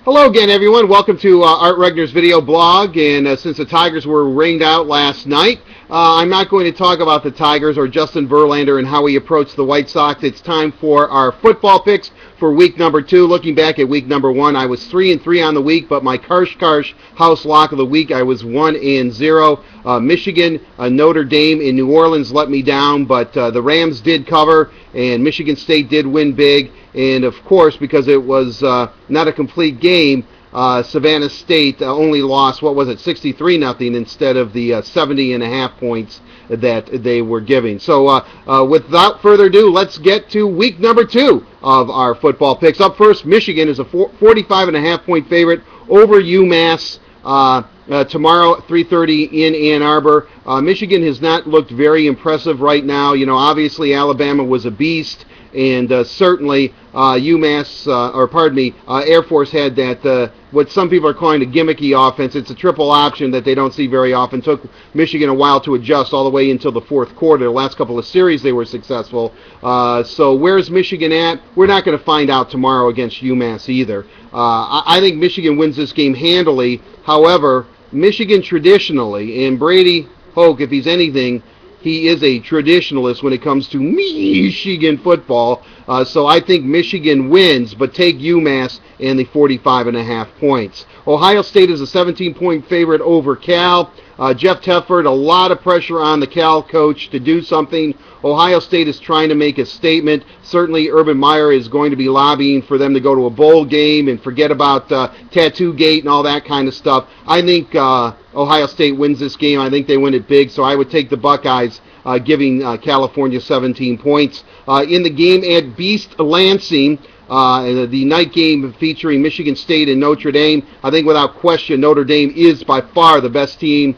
Hello again, everyone. Welcome to Art Regner's video blog. And since the Tigers were rained out last night, I'm not going to talk about the Tigers or Justin Verlander and how he approached the White Sox. It's time for our football picks for week number 2. Looking back at week number 1, I was 3-3 on the week, but my Karsh house lock of the week, I was 1-0. Michigan, Notre Dame, and New Orleans let me down, but the Rams did cover, and Michigan State did win big. And of course, because it was not a complete game, Savannah State only lost, 63-0 instead of the 70.5 points that they were giving. So without further ado, let's get to week number 2 of our football picks. Up first, Michigan is a 45.5 point favorite over UMass. Tomorrow, 3:30 in Ann Arbor. Michigan has not looked very impressive right now. You know, obviously Alabama was a beast, and certainly Air Force had that, what some people are calling a gimmicky offense. It's a triple option that they don't see very often. Took Michigan a while to adjust all the way until the fourth quarter. The last couple of series they were successful. So where's Michigan at? We're not going to find out tomorrow against UMass either. I think Michigan wins this game handily. However, Michigan traditionally, and Brady Hoke, if he's anything, he is a traditionalist when it comes to Michigan football. So I think Michigan wins, but take UMass and the 45.5 points. Ohio State is a 17-point favorite over Cal. Jeff Tedford, a lot of pressure on the Cal coach to do something. Ohio State is trying to make a statement. Certainly Urban Meyer is going to be lobbying for them to go to a bowl game and forget about Tattoo Gate and all that kind of stuff. I think Ohio State wins this game. I think they win it big, so I would take the Buckeyes, giving California 17 points. In the game at Beast Lansing, the night game featuring Michigan State and Notre Dame, I think without question Notre Dame is by far the best team,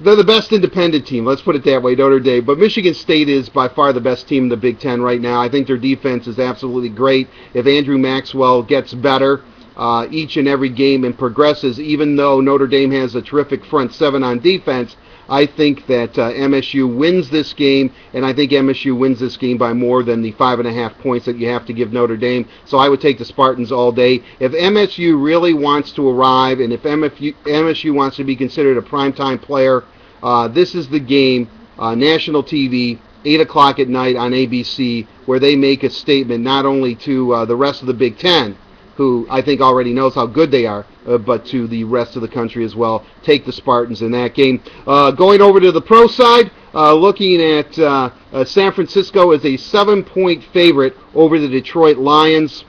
they're the best independent team, let's put it that way, Notre Dame. But Michigan State is by far the best team in the Big Ten right now. I think their defense is absolutely great. If Andrew Maxwell gets better each and every game and progresses, even though Notre Dame has a terrific front seven on defense, I think that MSU wins this game, and I think MSU wins this game by more than the 5.5 points that you have to give Notre Dame. So I would take the Spartans all day. If MSU really wants to arrive, and if MSU wants to be considered a primetime player, this is the game, national TV, 8 o'clock at night on ABC, where they make a statement not only to the rest of the Big Ten, who I think already knows how good they are, but to the rest of the country as well. Take the Spartans in that game. Going over to the pro side, looking at San Francisco as a 7-point favorite over the Detroit Lions.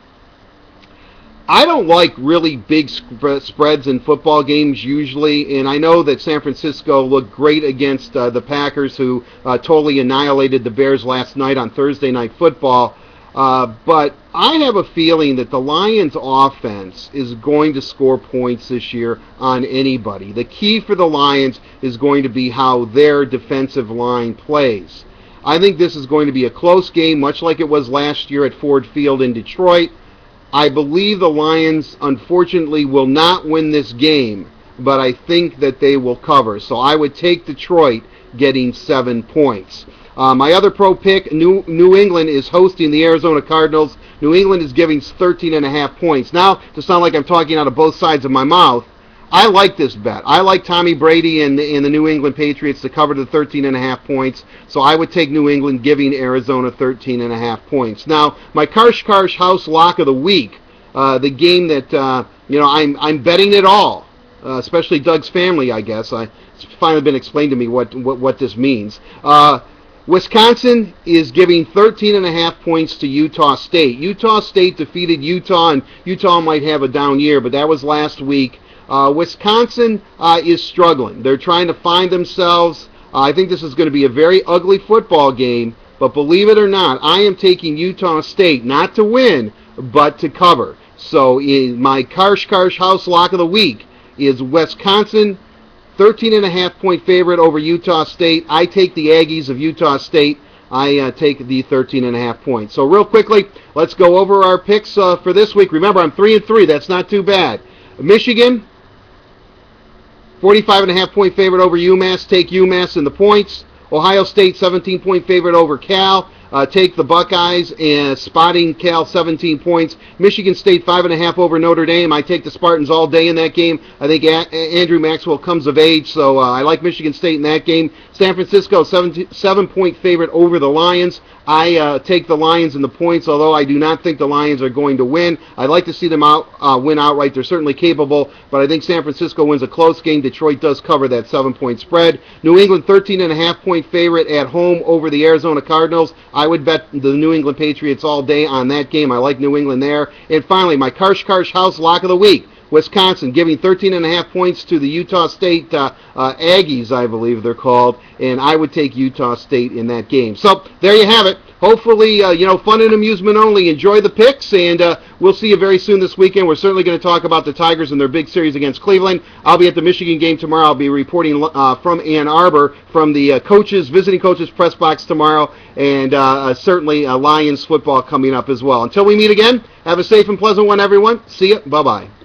I don't like really big spreads in football games usually, and I know that San Francisco looked great against the Packers, who totally annihilated the Bears last night on Thursday Night Football. But I have a feeling that the Lions' offense is going to score points this year on anybody. The key for the Lions is going to be how their defensive line plays. I think this is going to be a close game, much like it was last year at Ford Field in Detroit. I believe the Lions, unfortunately, will not win this game, but I think that they will cover. So I would take Detroit getting 7 points. My other pro pick, New England is hosting the Arizona Cardinals. New England is giving 13.5 points. Now, to sound like I'm talking out of both sides of my mouth, I like this bet. I like Tommy Brady and the New England Patriots to cover the 13.5 points. So I would take New England giving Arizona 13.5 points. Now, my Karsh house lock of the week, the game that I'm betting it all, especially Doug's family, I guess. It's finally been explained to me what this means. Wisconsin is giving 13.5 points to Utah State. Utah State defeated Utah, and Utah might have a down year, but that was last week. Wisconsin is struggling. They're trying to find themselves. I think this is going to be a very ugly football game, but believe it or not, I am taking Utah State not to win, but to cover. So my Karsh house lock of the week is Wisconsin, 13.5 point favorite over Utah State. I take the Aggies of Utah State. I take the 13.5 points. So real quickly, let's go over our picks for this week. Remember, I'm 3-3. That's not too bad. Michigan, 45.5 point favorite over UMass. Take UMass in the points. Ohio State, 17 point favorite over Cal. take the Buckeyes and spotting Cal 17 points. Michigan State 5.5 over Notre Dame. I take the Spartans all day in that game. I think Andrew Maxwell comes of age, so I like Michigan State in that game. San Francisco 7-point favorite over the Lions. I take the Lions in the points, although I do not think the Lions are going to win. I'd like to see them win outright. They're certainly capable, but I think San Francisco wins a close game. Detroit does cover that 7-point spread. New England 13.5-point favorite at home over the Arizona Cardinals. I would bet the New England Patriots all day on that game. I like New England there. And finally, my Karsh House lock of the week. Wisconsin giving 13.5 points to the Utah State Aggies, I believe they're called, and I would take Utah State in that game. So there you have it. Hopefully, fun and amusement only. Enjoy the picks, and we'll see you very soon this weekend. We're certainly going to talk about the Tigers and their big series against Cleveland. I'll be at the Michigan game tomorrow. I'll be reporting from Ann Arbor from the visiting coaches press box tomorrow, and certainly Lions football coming up as well. Until we meet again, have a safe and pleasant one, everyone. See you. Bye-bye.